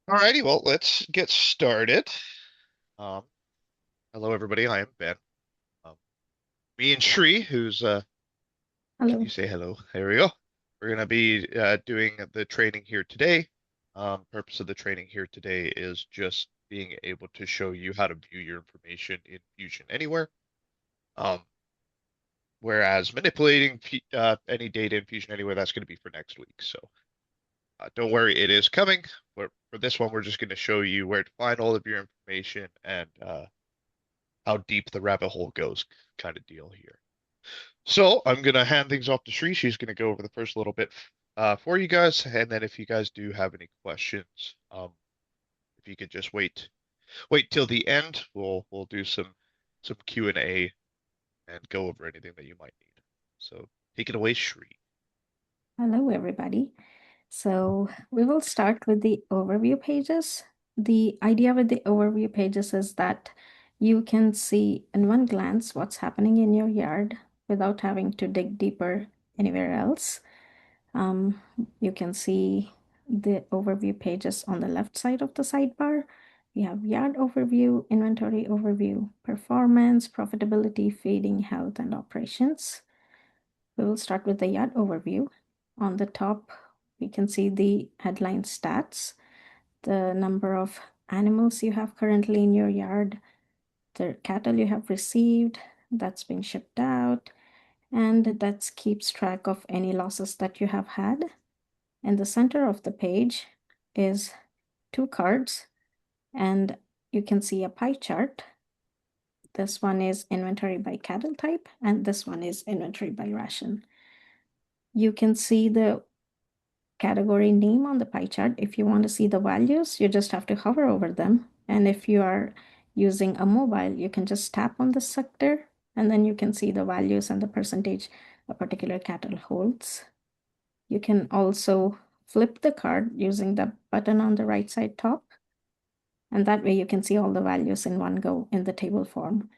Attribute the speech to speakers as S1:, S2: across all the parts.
S1: Alrighty, well, let's get started. Um, Hello everybody, I am Ben. Um, Me and Shri, who's can you
S2: Hello.
S1: say hello? There we go. We're gonna be doing the training here today. Purpose of the training here today is just being able to show you how to view your information in Fusion Anywhere. Um, Whereas manipulating any data in Fusion Anywhere, that's going to be for next week. So don't worry, it is coming. For this one, we're just going to show you where to find all of your information and how deep the rabbit hole goes kind of deal here. So I'm gonna hand things off to Shri. She's gonna go over the first little bit for you guys, and then if you guys do have any questions, if you could just wait till the end, we'll do some Q&A and go over anything that you might need. So take it away, Shri.
S2: Hello, everybody. So we will start with the overview pages. The idea with the overview pages is that you can see in one glance what's happening in your yard without having to dig deeper anywhere else. Um, you can see the overview pages on the left side of the sidebar. We have yard overview, inventory overview, performance, profitability, feeding, health, and operations. We will start with the yard overview. On the top, we can see the headline stats, the number of animals you have currently in your yard, the cattle you have received, that's been shipped out, and that keeps track of any losses that you have had. In the center of the page is two cards, and you can see a pie chart. This one is inventory by cattle type, and this one is inventory by ration. You can see the category name on the pie chart. If you want to see the values, you just have to hover over them. And if you are using a mobile, you can just tap on the sector and then you can see the values and the percentage a particular cattle holds. You can also flip the card using the button on the right side top. And that way you can see all the values in one go in the table form.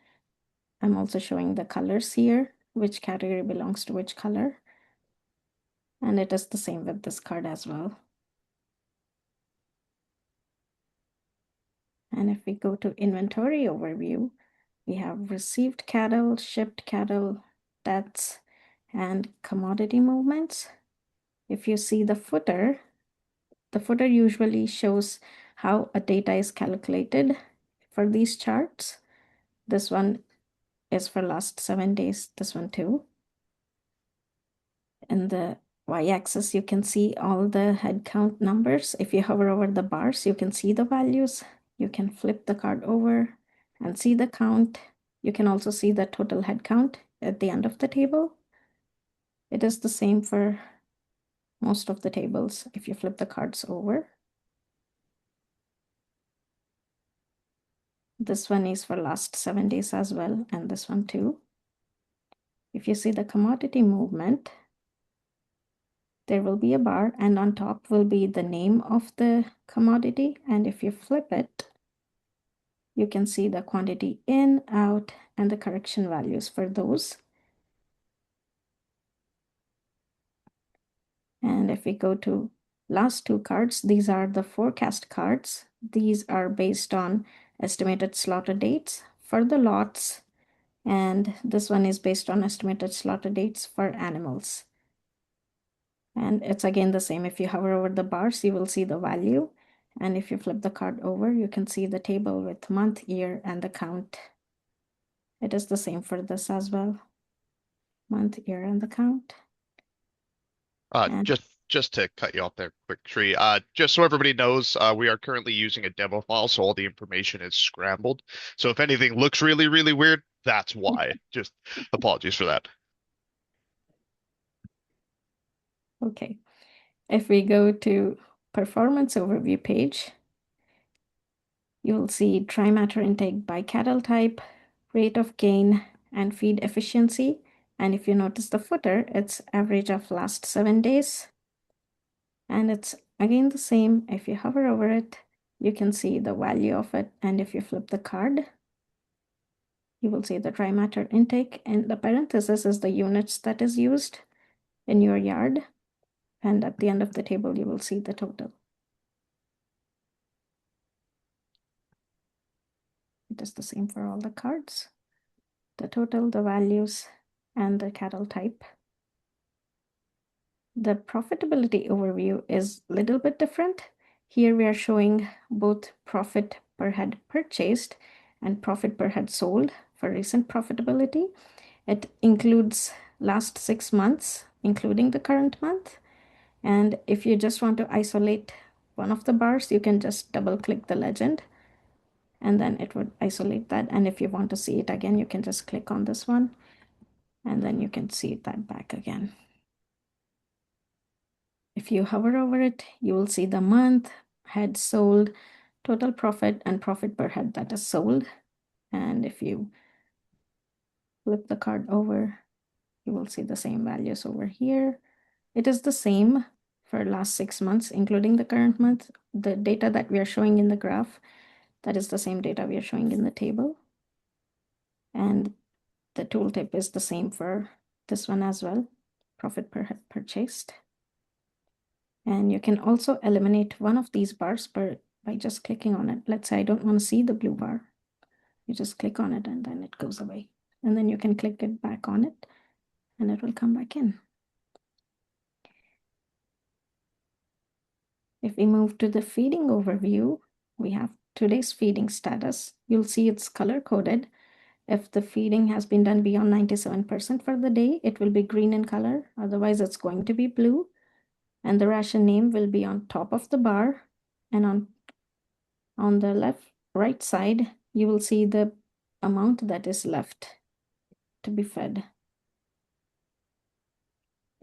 S2: I'm also showing the colors here, which category belongs to which color. And it is the same with this card as well. And if we go to inventory overview, we have received cattle, shipped cattle, deaths, and commodity movements. If you see the footer usually shows how a data is calculated for these charts. This one is for last 7 days, this one too. In the y-axis, you can see all the head count numbers. If you hover over the bars, you can see the values. You can flip the card over and see the count. You can also see the total head count at the end of the table. It is the same for most of the tables if you flip the cards over. This one is for last 7 days as well, and this one too. If you see the commodity movement, there will be a bar, and on top will be the name of the commodity. And if you flip it, you can see the quantity in, out, and the correction values for those. And if we go to last two cards, these are the forecast cards. These are based on estimated slaughter dates for the lots, and this one is based on estimated slaughter dates for animals. And it's again the same. If you hover over the bars, you will see the value. And if you flip the card over, you can see the table with month, year, and the count. It is the same for this as well. Month, year, and the count. And
S1: Just to cut you off there quick, Shri. Just so everybody knows, we are currently using a demo file, so all the information is scrambled. So if anything looks really, really weird, that's why. Just apologies for that.
S2: okay, if we go to performance overview page, you'll see dry matter intake by cattle type, rate of gain, and feed efficiency. And if you notice the footer, it's average of last 7 days. And it's again the same. If you hover over it, you can see the value of it. And if you flip the card, you will see the dry matter intake. And the parenthesis is the units that is used in your yard. And at the end of the table, you will see the total. It is the same for all the cards. The total, the values, and the cattle type. The profitability overview is a little bit different. Here we are showing both profit per head purchased and profit per head sold for recent profitability. It includes last 6 months, including the current month. And if you just want to isolate one of the bars, you can just double click the legend and then it would isolate that. And if you want to see it again, you can just click on this one and then you can see that back again. If you hover over it, you will see the month, head sold, total profit, and profit per head that is sold. And if you flip the card over, you will see the same values over here. It is the same for last 6 months, including the current month. The data that we are showing in the graph, that is the same data we are showing in the table. And the tooltip is the same for this one as well, profit per head purchased. And you can also eliminate one of these bars by just clicking on it. Let's say I don't want to see the blue bar. You just click on it and then it goes away. And then you can click it back on it and it will come back in. If we move to the feeding overview, we have today's feeding status. You'll see it's color coded. If the feeding has been done beyond 97% for the day, it will be green in color. Otherwise, it's going to be blue. And the ration name will be on top of the bar. And on the right side, you will see the amount that is left to be fed.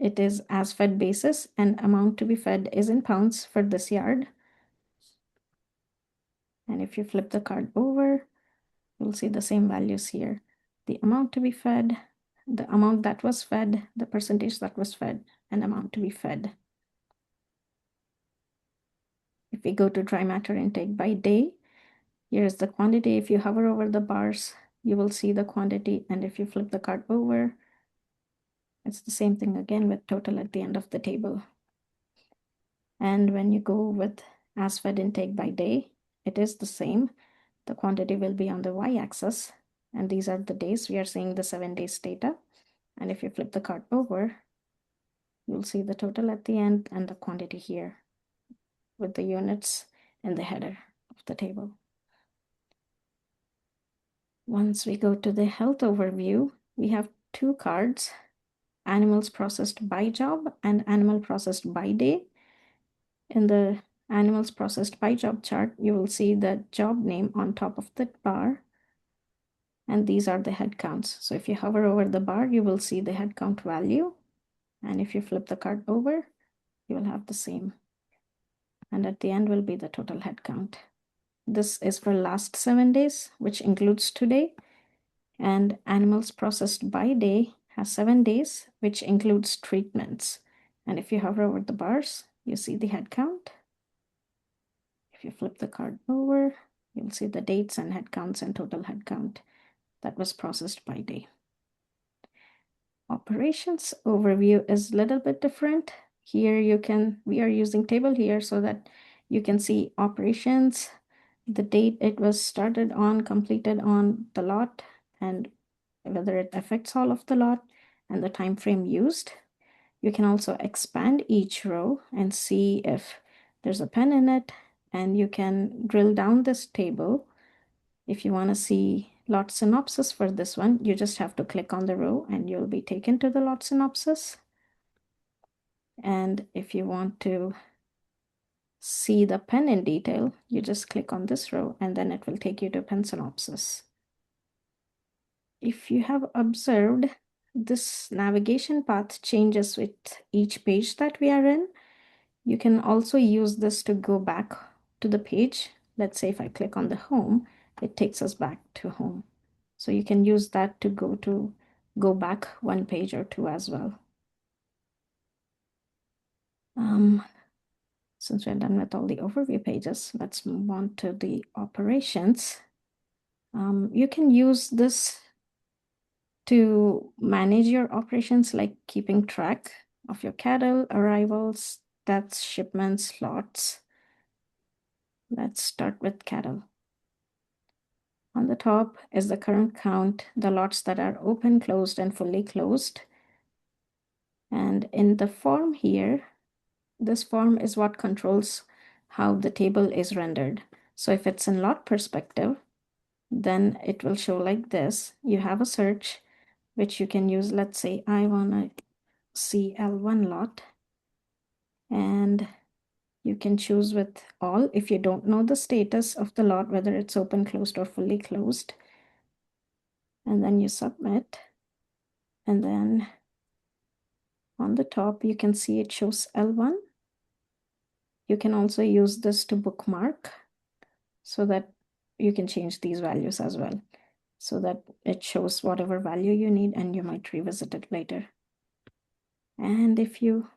S2: It is as fed basis and amount to be fed is in pounds for this yard. And if you flip the card over, you'll see the same values here. The amount to be fed, the amount that was fed, the percentage that was fed, and amount to be fed. If we go to dry matter intake by day, here's the quantity. If you hover over the bars, you will see the quantity. And if you flip the card over, it's the same thing again with total at the end of the table. And when you go with as fed intake by day, it is the same. The quantity will be on the y-axis. And these are the days. We are seeing the 7 days data. And if you flip the card over, you'll see the total at the end and the quantity here with the units in the header of the table. Once we go to the health overview, we have 2 cards, animals processed by job and animal processed by day. In the animals processed by job chart, you will see the job name on top of the bar. And these are the head counts. So if you hover over the bar, you will see the head count value. And if you flip the card over, you will have the same. And at the end will be the total head count. This is for last 7 days, which includes today. And animals processed by day has 7 days, which includes treatments. And if you hover over the bars, you see the head count. If you flip the card over, you'll see the dates and head counts and total head count that was processed by day. Operations overview is a little bit different. Here we are using table here so that you can see operations, the date it was started on, completed on the lot, and whether it affects all of the lot, and the time frame used. You can also expand each row and see if there's a pen in it, and you can drill down this table. If you want to see lot synopsis for this one, you just have to click on the row and you'll be taken to the lot synopsis. And if you want to see the pen in detail, you just click on this row and then it will take you to pen synopsis. If you have observed, this navigation path changes with each page that we are in. You can also use this to go back to the page. Let's say if I click on the home, it takes us back to home. So you can use that to go back 1 page or 2 as well. Since we're done with all the overview pages, let's move on to the operations. You can use this to manage your operations, like keeping track of your cattle, arrivals, deaths, shipments, lots. Let's start with cattle. On the top is the current count, the lots that are open, closed, and fully closed. And in the form here, this form is what controls how the table is rendered. So if it's in lot perspective, then it will show like this. You have a search, which you can use. Let's say I want to see L1 lot, and you can choose with all if you don't know the status of the lot, whether it's open, closed, or fully closed. And then you submit. And then on the top, you can see it shows L1. You can also use this to bookmark so that you can change these values as well, so that it shows whatever value you need and you might revisit it later. And if you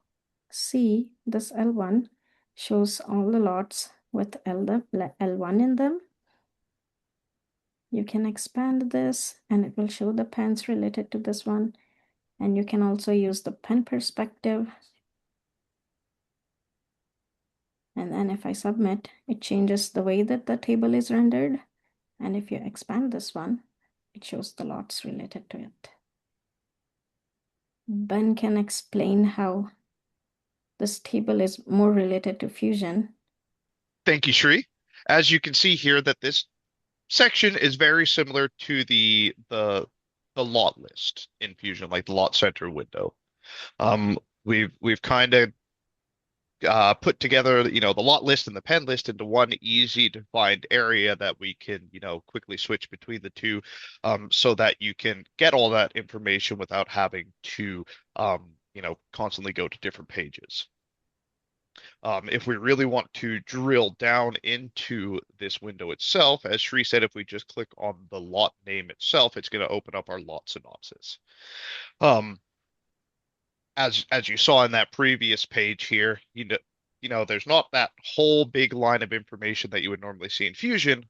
S2: see, this L1 shows all the lots with L1 in them. You can expand this and it will show the pens related to this one. And you can also use the pen perspective. And then if I submit, it changes the way that the table is rendered. And if you expand this one, it shows the lots related to it. Ben can explain how this table is more related to Fusion.
S1: Thank you, Shri. As you can see here, that this section is very similar to the lot list in Fusion, like the lot center window. We've kind of put together, the lot list and the pen list into one easy to find area that we can, quickly switch between the two, so that you can get all that information without having to, constantly go to different pages. If we really want to drill down into this window itself, as Shri said, if we just click on the lot name itself, it's going to open up our lot synopsis. Um, as you saw in that previous page here, there's not that whole big line of information that you would normally see in Fusion.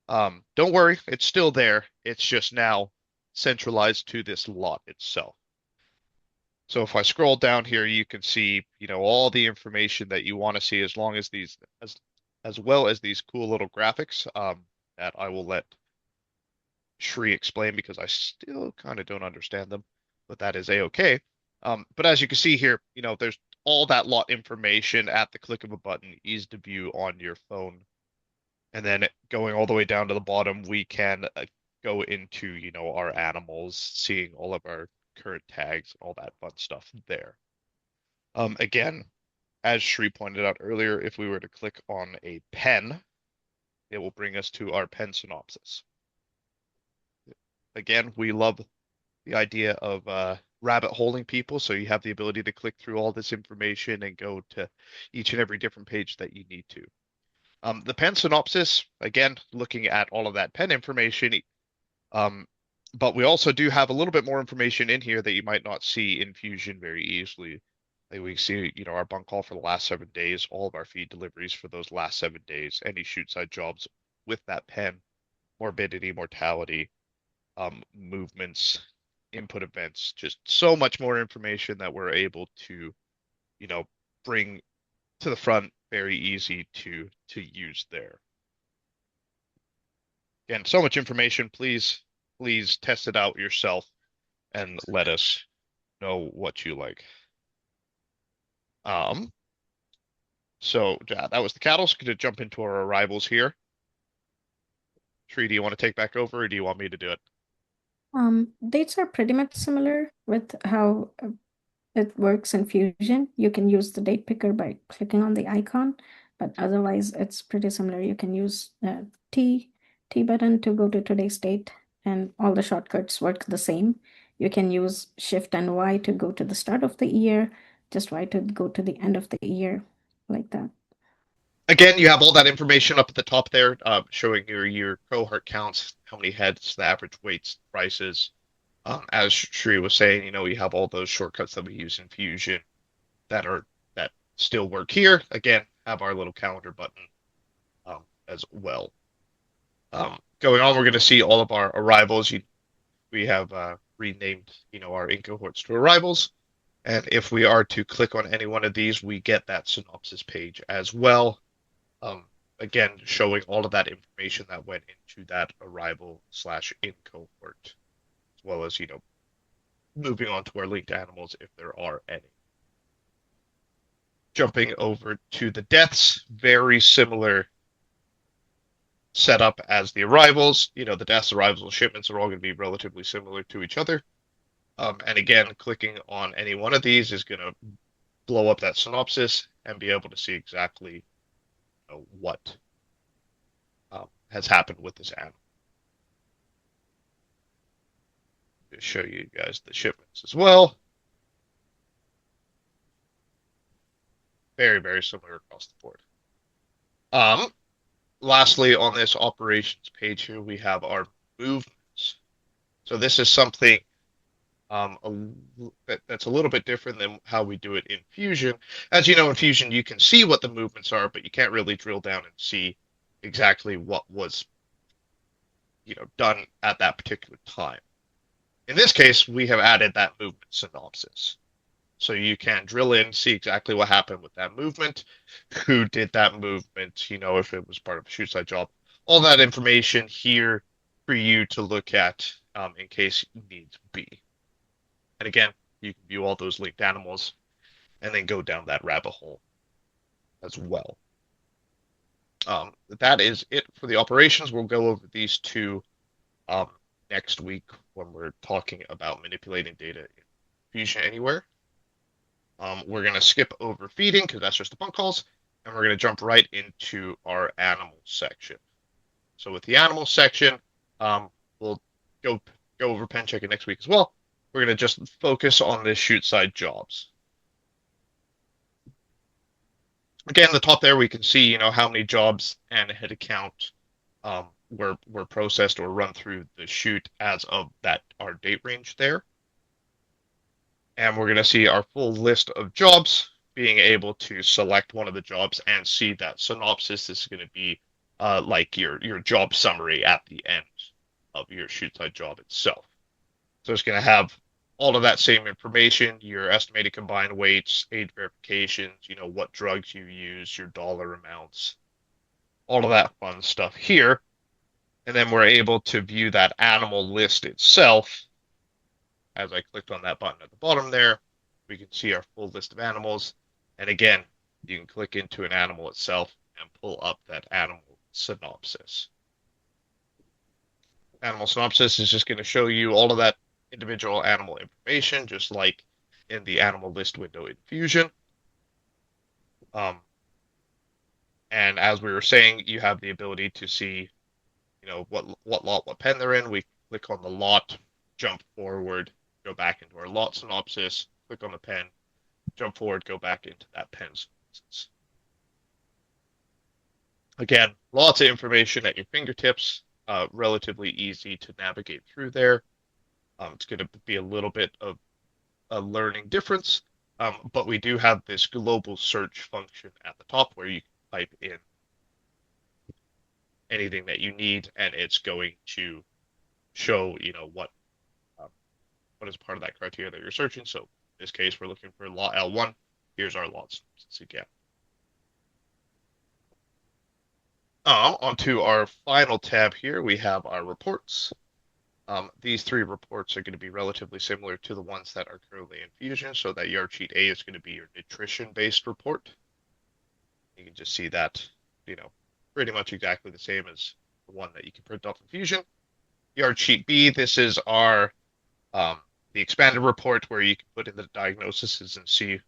S1: Don't worry, it's still there. It's just now centralized to this lot itself. So if I scroll down here, you can see, all the information that you want to see, as well as these cool little graphics, that I will let Shri explain because I still kind of don't understand them, but that is a-okay. But as you can see here, there's all that lot information at the click of a button, easy to view on your phone. And then going all the way down to the bottom, we can go into, our animals, seeing all of our current tags, all that fun stuff there. Again, as Shri pointed out earlier, if we were to click on a pen, it will bring us to our pen synopsis. Again, we love the idea of rabbit holing people, so you have the ability to click through all this information and go to each and every different page that you need to. The pen synopsis, again, looking at all of that pen information, but we also do have a little bit more information in here that you might not see in Fusion very easily. Like we see, our bunk call for the last 7 days, all of our feed deliveries for those last 7 days, any shoot side jobs with that pen, morbidity, mortality, movements, input events, just so much more information that we're able to, bring to the front, very easy to use there. Again, so much information. Please test it out yourself and let us know what you like. So yeah, that was the cattle. So going to jump into our arrivals here. Tree, do you want to take back over, or do you want me to do it?
S2: Dates are pretty much similar with how it works in Fusion. You can use the date picker by clicking on the icon, but otherwise it's pretty similar. You can use T button to go to today's date, and all the shortcuts work the same. You can use Shift and Y to go to the start of the year, just Y to go to the end of the year, like that.
S1: Again, you have all that information up at the top there, showing your cohort counts, how many heads, the average weights, prices. As Shri was saying, we have all those shortcuts that we use in Fusion that still work here. Again, have our little calendar button, as well. Going on, we're going to see all of our arrivals. We have renamed, our in cohorts to arrivals. And if we are to click on any one of these, we get that synopsis page as well. again, showing all of that information that went into that arrival slash in cohort, as well as, moving on to our linked animals if there are any. Jumping over to the deaths, very similar setup as the arrivals. The deaths, arrivals, and shipments are all going to be relatively similar to each other. And again, clicking on any one of these is going to blow up that synopsis and be able to see exactly what has happened with this animal. To show you guys the shipments as well. Very, very similar across the board. Lastly, on this operations page here, we have our movements. So this is something that's a little bit different than how we do it in Fusion. As you know, in Fusion, you can see what the movements are, but you can't really drill down and see exactly what was, done at that particular time. In this case, we have added that movement synopsis. So you can drill in, see exactly what happened with that movement, who did that movement, if it was part of a shoot side job. All that information here for you to look at in case needs be. And again, you can view all those linked animals and then go down that rabbit hole as well. That is it for the operations. We'll go over these two next week when we're talking about manipulating data in Fusion Anywhere. We're going to skip over feeding because that's just the bunk calls, and we're going to jump right into our animal section. So with the animal section, we'll go over pen checking next week as well. We're going to just focus on the shoot side jobs. Again, the top there, we can see, how many jobs and head count were processed or run through the shoot as of our date range there. And we're going to see our full list of jobs, being able to select one of the jobs and see that synopsis. This is going to be like your job summary at the end of your shoot side job itself. So it's going to have all of that same information, your estimated combined weights, age verifications, what drugs you use, your dollar amounts, all of that fun stuff here. And then we're able to view that animal list itself. As I clicked on that button at the bottom there, we can see our full list of animals. And again, you can click into an animal itself and pull up that animal synopsis. Animal synopsis is just going to show you all of that individual animal information, just like in the animal list window in Fusion. And as we were saying, you have the ability to see, what lot, what pen they're in. We click on the lot, jump forward, go back into our lot synopsis, click on the pen, jump forward, go back into that pen synopsis. Again, lots of information at your fingertips, relatively easy to navigate through there. It's going to be a little bit of a learning difference, but we do have this global search function at the top where you can type in anything that you need, and it's going to show, what is part of that criteria that you're searching. So in this case, we're looking for lot L1. Here's our lot synopsis again. Onto our final tab here, we have our reports. These three reports are going to be relatively similar to the ones that are currently in Fusion. So that Yard Sheet A is going to be your nutrition-based report. You can just see that, pretty much exactly the same as the one that you can print off in Fusion. Yard Sheet B, this is our the expanded report where you can put in the diagnoses and see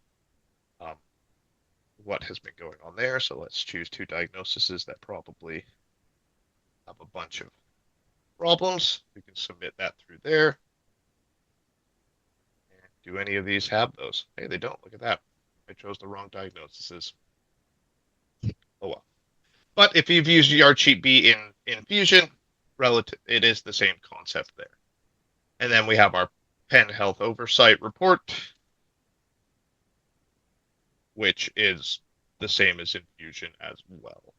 S1: what has been going on there. So let's choose two diagnoses that probably have a bunch of problems. We can submit that through there. And do any of these have those? Hey, they don't. Look at that. I chose the wrong diagnoses. Oh well. But if you've used Yard Sheet B in Fusion, it is the same concept there. And then we have our Pen Health Oversight Report, which is the same as in Fusion as well.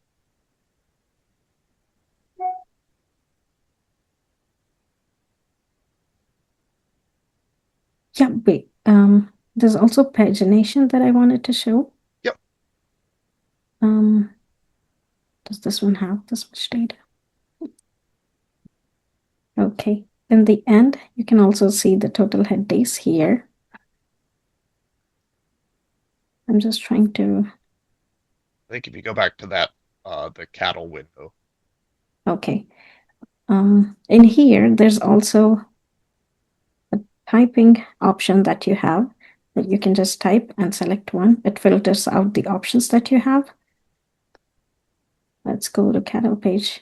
S2: Yeah, wait. There's also pagination that I wanted to show.
S1: Yep.
S2: Um, Does this one have this much data? Okay. In the end, you can also see the total head days here. I'm just trying to.
S1: I think if you go back to that, the cattle window.
S2: Okay. In here, there's also a typing option that you have that you can just type and select one. It filters out the options that you have. Let's go to cattle page.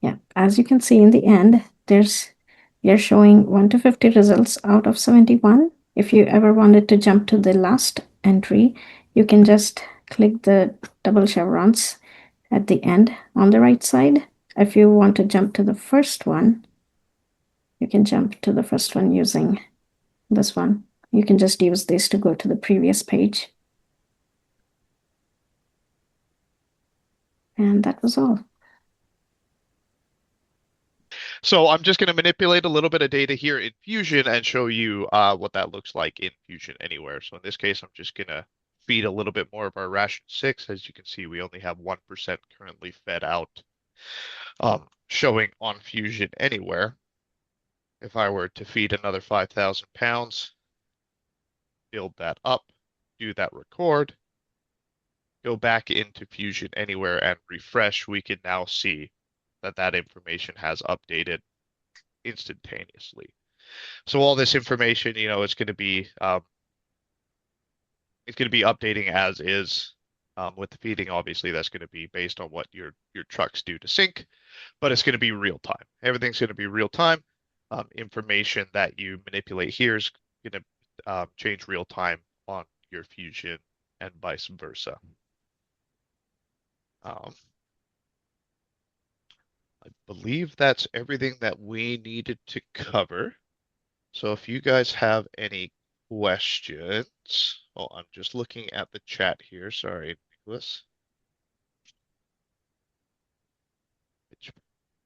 S2: Yeah, as you can see in the end, we are showing 1 to 50 results out of 71. If you ever wanted to jump to the last entry, you can just click the double chevrons at the end on the right side. If you want to jump to the first one, you can jump to the first one using this one. You can just use this to go to the previous page. And that was all.
S1: So I'm just going to manipulate a little bit of data here in Fusion and show you what that looks like in Fusion Anywhere. So in this case, I'm just going to feed a little bit more of our ration 6. As you can see, we only have 1% currently fed out, showing on Fusion Anywhere. If I were to feed another 5,000 pounds, build that up, do that record, go back into Fusion Anywhere and refresh, we can now see that that information has updated instantaneously. So all this information, it's going to be updating as is. With the feeding, obviously, that's going to be based on what your trucks do to sync, but it's going to be real time. Everything's going to be real time. Information that you manipulate here is going to change real time on your Fusion and vice versa. I believe that's everything that we needed to cover. So if you guys have any questions, oh, I'm just looking at the chat here. Sorry, Nicholas.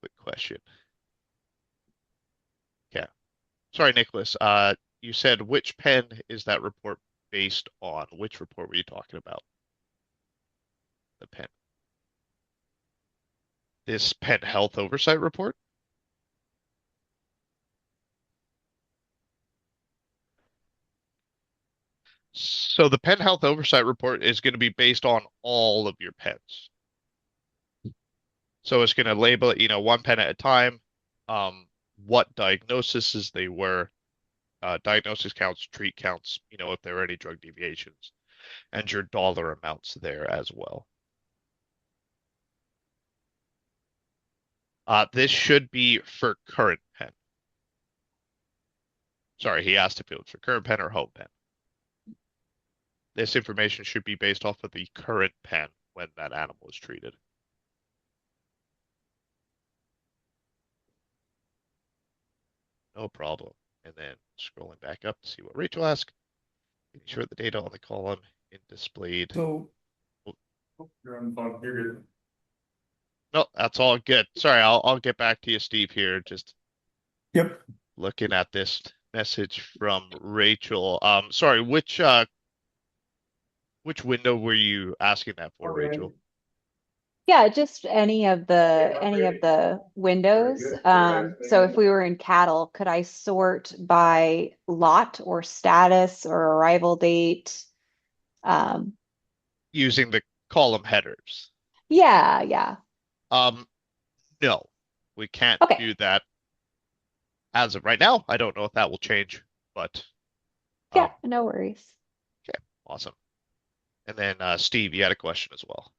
S1: Quick question. Yeah. Sorry, Nicholas. You said which pen is that report based on? Which report were you talking about? The pen. This pen health oversight report? So the pen health oversight report is going to be based on all of your pens. So it's going to label it, one pen at a time, what diagnoses they were, diagnosis counts, treat counts, if there are any drug deviations, and your dollar amounts there as well. This should be for current pen. Sorry, he asked if it was for current pen or home pen. This information should be based off of the current pen when that animal is treated. No problem. And then scrolling back up to see what Rachel asked. Making sure the data on the column is displayed.
S3: So, you're on the phone. You're good.
S1: No, that's all good. Sorry, I'll get back to you, Steve, here. Just
S3: Yep.
S1: looking at this message from Rachel. Sorry, which window were you asking that for, Rachel?
S4: Yeah, just any of the windows. So if we were in cattle, could I sort by lot or status or arrival date?
S1: Using the column headers.
S4: Yeah.
S1: No, we can't
S4: Okay.
S1: do that as of right now. I don't know if that will change, but
S4: Yeah, no worries.
S1: okay, awesome. And then Steve, you had a question as well.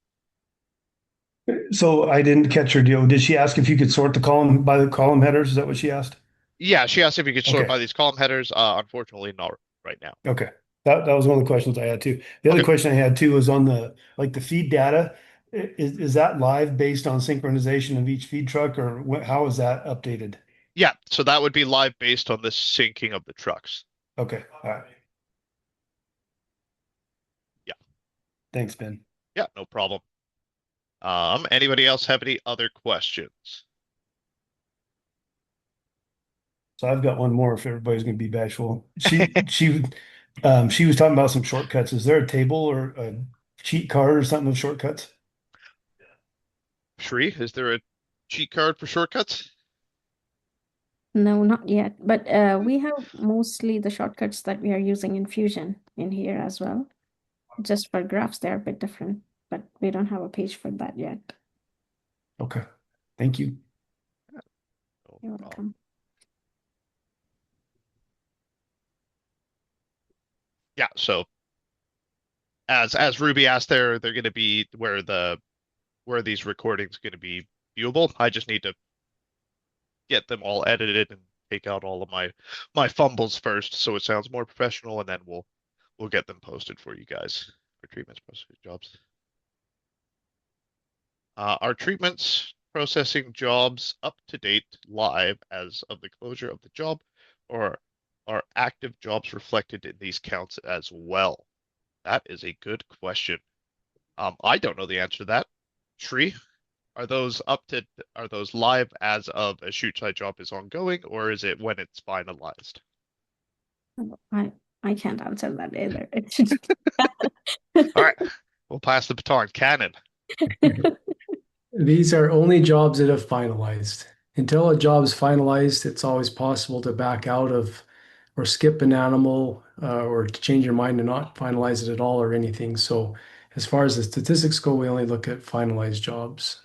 S3: So I didn't catch her deal. Did she ask if you could sort the column by the column headers? Is that what she asked?
S1: Yeah, she asked if you could sort
S3: Okay.
S1: by these column headers. Unfortunately, not right now.
S3: Okay. That was one of the questions I had too. The other
S1: Okay.
S3: question I had too was on the feed data. Is that live based on synchronization of each feed truck, or how is that updated?
S1: Yeah, so that would be live based on the syncing of the trucks.
S3: Okay. All right.
S1: Yeah.
S3: Thanks, Ben.
S1: Yeah, no problem. Anybody else have any other questions?
S3: So I've got one more if everybody's going to be bashful. She She was talking about some shortcuts. Is there a table or a cheat card or something of shortcuts?
S1: Shri, is there a cheat card for shortcuts?
S2: No, not yet, but we have mostly the shortcuts that we are using in Fusion in here as well. Just for graphs, they're a bit different, but we don't have a page for that yet.
S3: Okay, thank you.
S1: No
S2: You're
S1: problem.
S2: welcome.
S1: Yeah, so as Ruby asked, they're going to be where these recordings going to be viewable. I just need to get them all edited and take out all of my fumbles first, so it sounds more professional, and then we'll get them posted for you guys for treatments processing jobs. Our treatments processing jobs up to date live as of the closure of the job, or are active jobs reflected in these counts as well? That is a good question. I don't know the answer to that. Shri, are those live as of a shoot site job is ongoing, or is it when it's finalized?
S2: I can't answer that either. It's just
S1: All right, we'll pass the baton. Cannon.
S5: These are only jobs that have finalized. Until a job is finalized, it's always possible to back out of or skip an animal or to change your mind and not finalize it at all or anything. So as far as the statistics go, we only look at finalized jobs.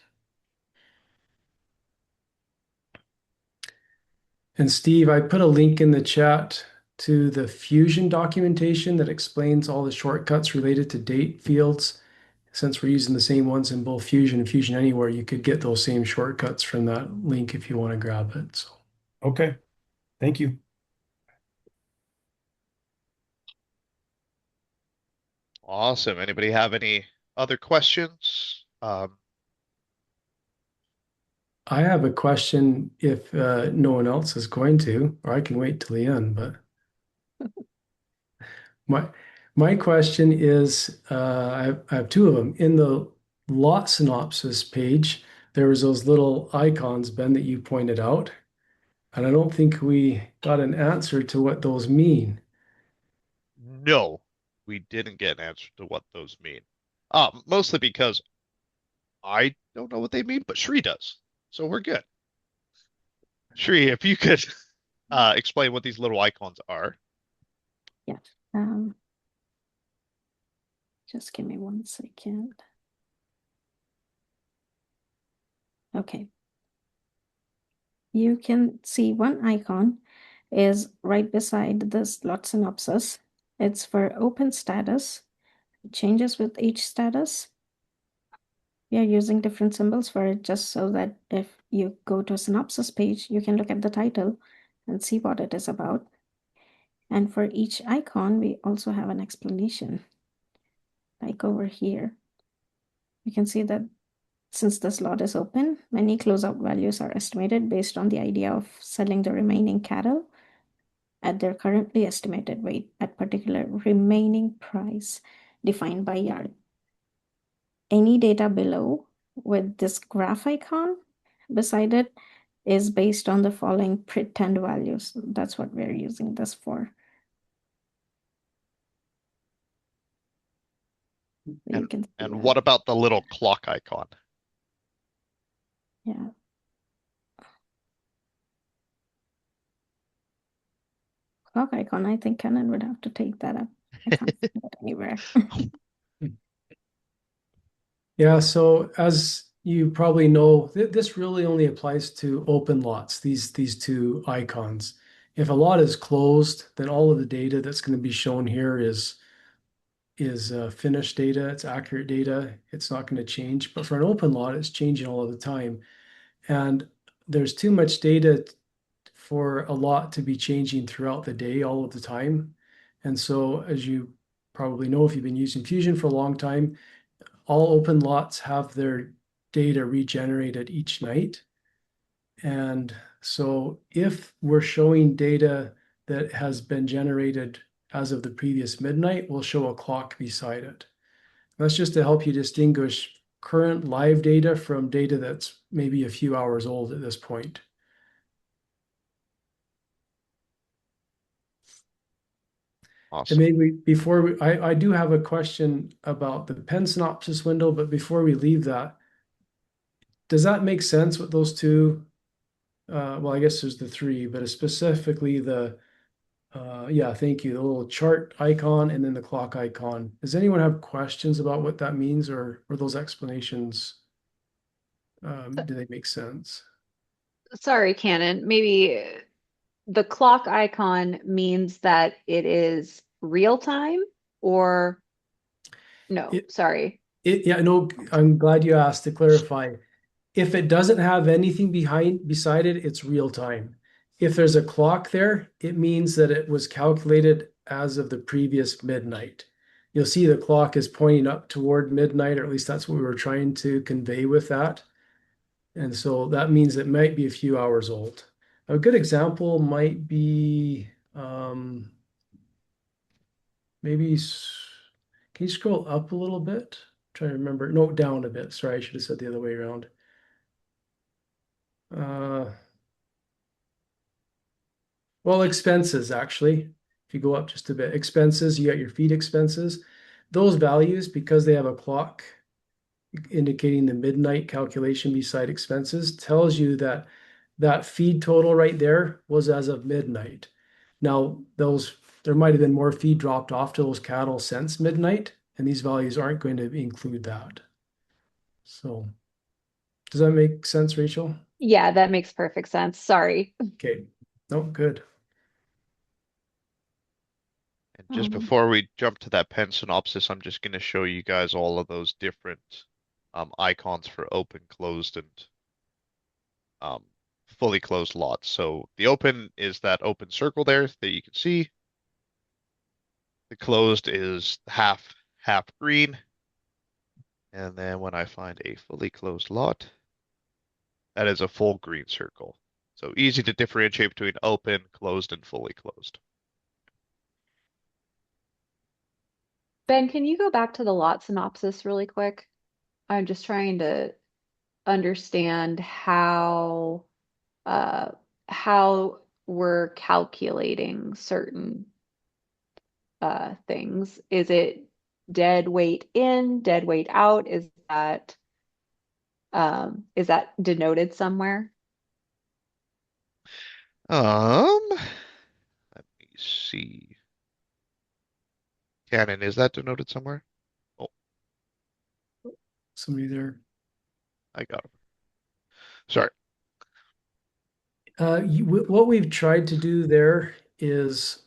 S5: And Steve, I put a link in the chat to the Fusion documentation that explains all the shortcuts related to date fields. Since we're using the same ones in both Fusion and Fusion Anywhere, you could get those same shortcuts from that link if you want to grab it. So.
S3: Okay, thank you.
S1: Awesome. Anybody have any other questions?
S5: I have a question if no one else is going to, or I can wait till the end, but my question is, I have two of them. In the lot synopsis page, there was those little icons, Ben, that you pointed out, and I don't think we got an answer to what those mean.
S1: No, we didn't get an answer to what those mean. Mostly because I don't know what they mean, but Shri does. So we're good. Shri, if you could explain what these little icons are.
S2: Yeah. Just give me 1 second. Okay. You can see one icon is right beside this lot synopsis. It's for open status. It changes with each status. We are using different symbols for it just so that if you go to a synopsis page, you can look at the title and see what it is about. And for each icon, we also have an explanation. Like over here, you can see that since the slot is open, many closeout values are estimated based on the idea of selling the remaining cattle at their currently estimated weight at particular remaining price defined by yard. Any data below with this graph icon beside it is based on the following pretend values. That's what we're using this for. You can see
S1: And
S2: that.
S1: what about the little clock icon?
S2: Yeah. Clock icon, I think Canon would have to take that up. I can't see it anywhere.
S5: Yeah, so as you probably know, this really only applies to open lots, these two icons. If a lot is closed, then all of the data that's going to be shown here is finished data, it's accurate data, it's not going to change. But for an open lot, it's changing all of the time. And there's too much data for a lot to be changing throughout the day all of the time. And so as you probably know, if you've been using Fusion for a long time, all open lots have their data regenerated each night. And so if we're showing data that has been generated as of the previous midnight, we'll show a clock beside it. That's just to help you distinguish current live data from data that's maybe a few hours old at this point. And
S1: Awesome.
S5: maybe I do have a question about the pen synopsis window, but before we leave that, does that make sense with those two? Well, I guess there's the three, but specifically yeah, thank you, the little chart icon and then the clock icon. Does anyone have questions about what that means, or those explanations, do they make sense?
S4: Sorry, Cannon, maybe the clock icon means that it is real time or no,
S5: It,
S4: sorry.
S5: yeah, no, I'm glad you asked to clarify. If it doesn't have anything beside it, it's real time. If there's a clock there, it means that it was calculated as of the previous midnight. You'll see the clock is pointing up toward midnight, or at least that's what we were trying to convey with that. And so that means it might be a few hours old. A good example might be maybe, can you scroll up a little bit? Try to remember, no, down a bit. Sorry, I should have said the other way around. Well, expenses actually. If you go up just a bit, expenses, you got your feed expenses. Those values, because they have a clock indicating the midnight calculation beside expenses, tells you that that feed total right there was as of midnight. Now, there might have been more feed dropped off to those cattle since midnight, and these values aren't going to include that. So, does that make sense, Rachel?
S4: Yeah, that makes perfect sense. Sorry.
S5: Okay. No, good.
S1: And just
S4: Um,
S1: before we jump to that pen synopsis, I'm just going to show you guys all of those different icons for open, closed, and um, fully closed lots. So the open is that open circle there that you can see. The closed is half green. And then when I find a fully closed lot, that is a full green circle. So easy to differentiate between open, closed, and fully closed.
S4: Ben, can you go back to the lot synopsis really quick? I'm just trying to understand uh how we're calculating certain things. Is it dead weight in, dead weight out? Is that denoted somewhere?
S1: Let me see. Canon, is that denoted somewhere? Oh,
S5: Somebody there.
S1: I got him. Sorry.
S5: What we've tried to do there is,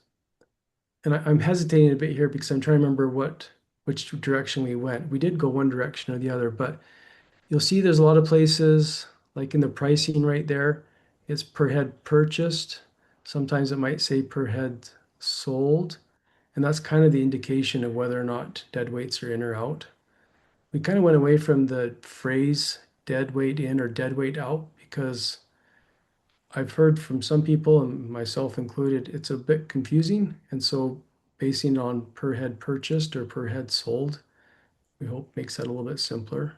S5: and I'm hesitating a bit here because I'm trying to remember which direction we went. We did go one direction or the other, but you'll see there's a lot of places like in the pricing right there, it's per head purchased. Sometimes it might say per head sold, and that's kind of the indication of whether or not dead weights are in or out. We kind of went away from the phrase dead weight in or dead weight out because I've heard from some people, and myself included, it's a bit confusing. And so basing on per head purchased or per head sold, we hope makes that a little bit simpler.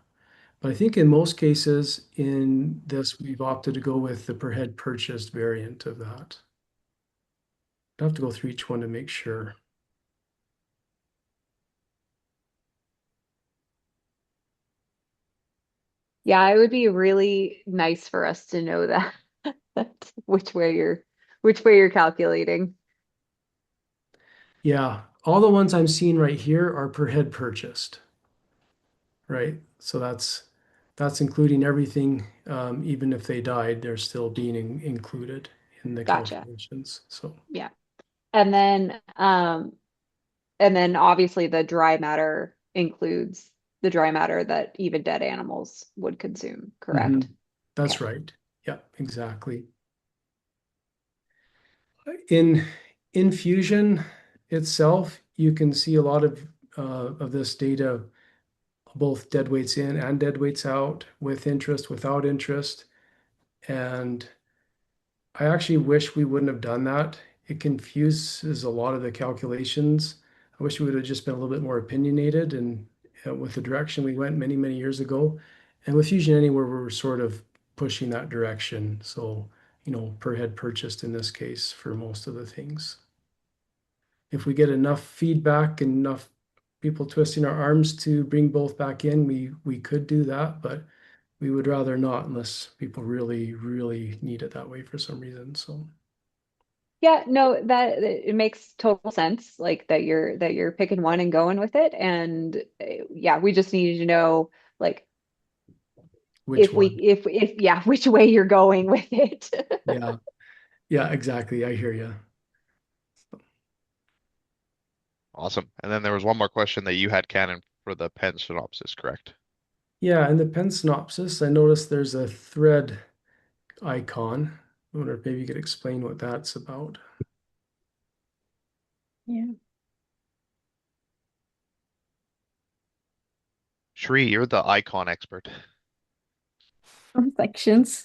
S5: But I think in most cases in this, we've opted to go with the per head purchased variant of that. I have to go through each one to make sure.
S4: Yeah, it would be really nice for us to know that which way you're calculating.
S5: Yeah, all the ones I'm seeing right here are per head purchased, right? So that's including everything, even if they died, they're still being included in the
S4: Gotcha.
S5: calculations. So
S4: Yeah. And then obviously the dry matter includes the dry matter that even dead animals would consume, correct?
S5: that's
S4: Okay.
S5: right. Yeah, exactly. In Fusion itself, you can see a lot of this data, both dead weights in and dead weights out, with interest, without interest. And I actually wish we wouldn't have done that. It confuses a lot of the calculations. I wish we would have just been a little bit more opinionated and with the direction we went many, many years ago. And with Fusion Anywhere, we're sort of pushing that direction. So, per head purchased in this case for most of the things. If we get enough feedback and enough people twisting our arms to bring both back in, we could do that, but we would rather not unless people really, really need it that way for some reason. So
S4: Yeah, no, that it makes total sense, like that you're picking one and going with it. And yeah, we just needed to know like
S5: which one?
S4: if yeah, which way you're going with it.
S5: Yeah, yeah, exactly. I hear you.
S1: Awesome. And then there was one more question that you had, Cannon, for the pen synopsis, correct?
S5: Yeah, in the pen synopsis, I noticed there's a thread icon. I wonder if maybe you could explain what that's about.
S2: Yeah.
S1: Shree, you're the icon expert.
S2: Some sections.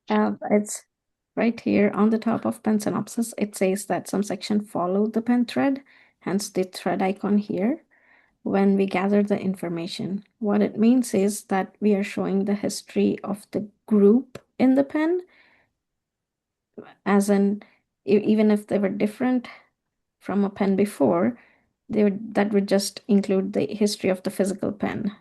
S2: It's right here on the top of pen synopsis. It says that some section follow the pen thread, hence the thread icon here. When we gather the information, what it means is that we are showing the history of the group in the pen, as in even if they were different from a pen before, that would just include the history of the physical pen.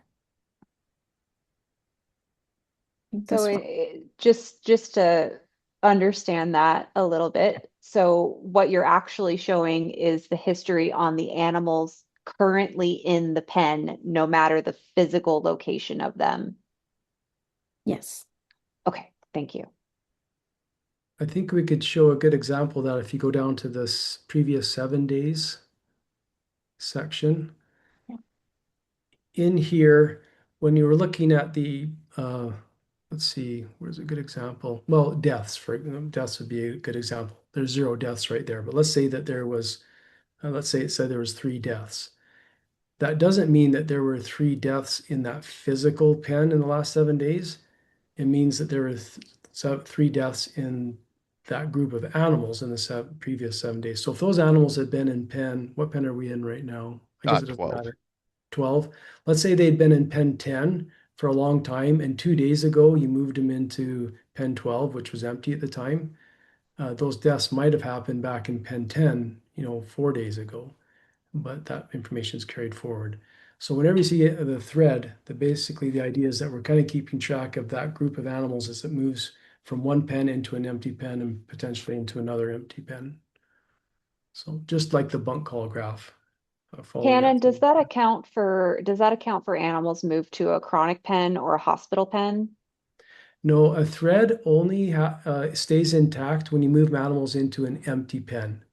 S4: So
S2: This one.
S4: just to understand that a little bit. So what you're actually showing is the history on the animals currently in the pen, no matter the physical location of them.
S2: Yes.
S4: Okay, thank you.
S5: I think we could show a good example of that if you go down to this previous 7 days section.
S2: Yeah.
S5: In here, when you were looking at the, let's see, where's a good example? Well, deaths would be a good example. There's 0 deaths right there, but let's say that there was, let's say it said there was 3 deaths. That doesn't mean that there were 3 deaths in that physical pen in the last 7 days. It means that there were 3 deaths in that group of animals in the previous 7 days. So if those animals had been in pen, what pen are we in right now? I guess it doesn't
S1: 12.
S5: matter. 12. Let's say they'd been in pen 10 for a long time, and 2 days ago you moved them into pen 12, which was empty at the time. Those deaths might have happened back in pen 10, 4 days ago, but that information is carried forward. So whenever you see the thread, basically the idea is that we're kind of keeping track of that group of animals as it moves from one pen into an empty pen and potentially into another empty pen. So just like the bunk call graph, following
S4: Cannon,
S5: that.
S4: does that account for animals moved to a chronic pen or a hospital pen?
S5: No, a thread only stays intact when you move animals into an empty pen.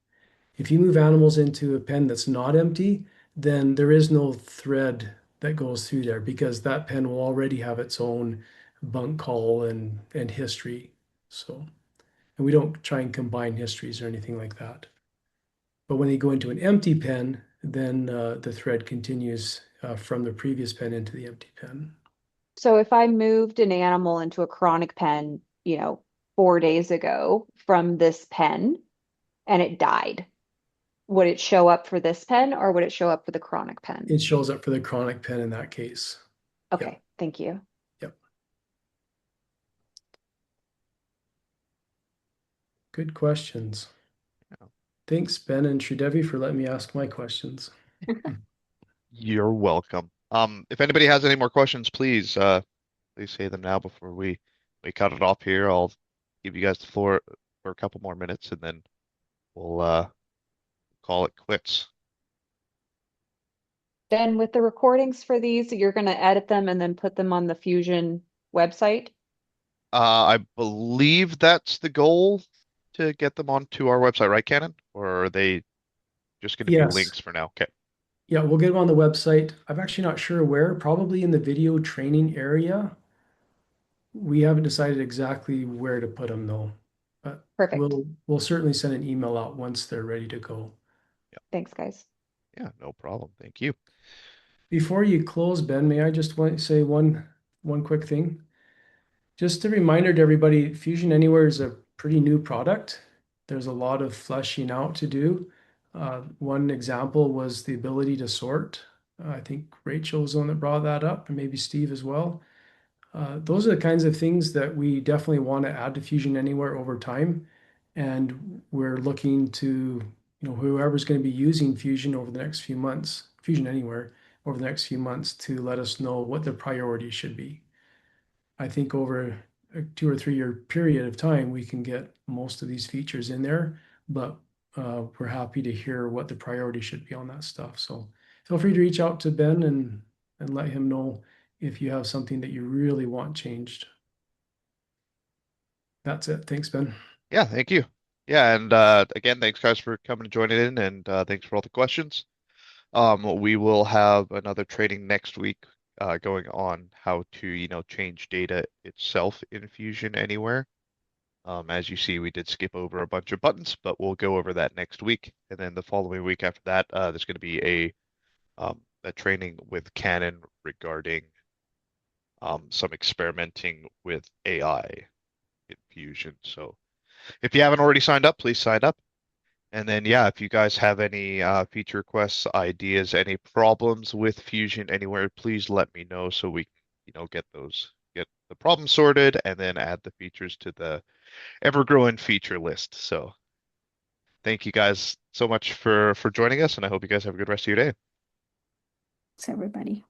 S5: If you move animals into a pen that's not empty, then there is no thread that goes through there because that pen will already have its own bunk call and history. So, and we don't try and combine histories or anything like that. But when you go into an empty pen, then the thread continues from the previous pen into the empty pen.
S4: So if I moved an animal into a chronic pen, 4 days ago from this pen and it died, would it show up for this pen or would it show up for the chronic pen?
S5: It shows up for the chronic pen in that case.
S4: Okay, thank you.
S5: Yep. Good questions.
S1: Yeah.
S5: Thanks, Ben and Sridevi, for letting me ask my questions.
S1: You're welcome. If anybody has any more questions, please say them now before we cut it off here. I'll give you guys the floor for a couple more minutes and then we'll call it quits.
S4: Then with the recordings for these, you're going to edit them and then put them on the Fusion website?
S1: I believe that's the goal to get them onto our website, right, Cannon? Or are they just going to be
S5: Yes.
S1: links for now? Okay.
S5: Yeah, we'll get them on the website. I'm actually not sure where, probably in the video training area. We haven't decided exactly where to put them though. But
S4: Perfect.
S5: we'll certainly send an email out once they're ready to go.
S4: Thanks, guys.
S1: Yeah, no problem. Thank you.
S5: Before you close, Ben, may I just say one quick thing? Just a reminder to everybody, Fusion Anywhere is a pretty new product. There's a lot of fleshing out to do. One example was the ability to sort. I think Rachel was the one that brought that up, and maybe Steve as well. Those are the kinds of things that we definitely want to add to Fusion Anywhere over time. And we're looking to whoever's going to be using Fusion over the next few months, Fusion Anywhere over the next few months, to let us know what their priorities should be. I think over a 2 or 3 year period of time, we can get most of these features in there, but we're happy to hear what the priority should be on that stuff. So feel free to reach out to Ben and let him know if you have something that you really want changed. That's it. Thanks, Ben.
S1: Yeah, thank you. Yeah, and again, thanks guys for coming and joining in, and thanks for all the questions. We will have another training next week going on how to, change data itself in Fusion Anywhere. As you see, we did skip over a bunch of buttons, but we'll go over that next week. And then the following week after that, there's going to be a training with Canon regarding some experimenting with AI in Fusion. So if you haven't already signed up, please sign up. And then, yeah, if you guys have any feature requests, ideas, any problems with Fusion Anywhere, please let me know so we can, get the problem sorted and then add the features to the ever-growing feature list. So thank you guys so much for joining us, and I hope you guys have a good rest of your day.
S2: Thanks, everybody.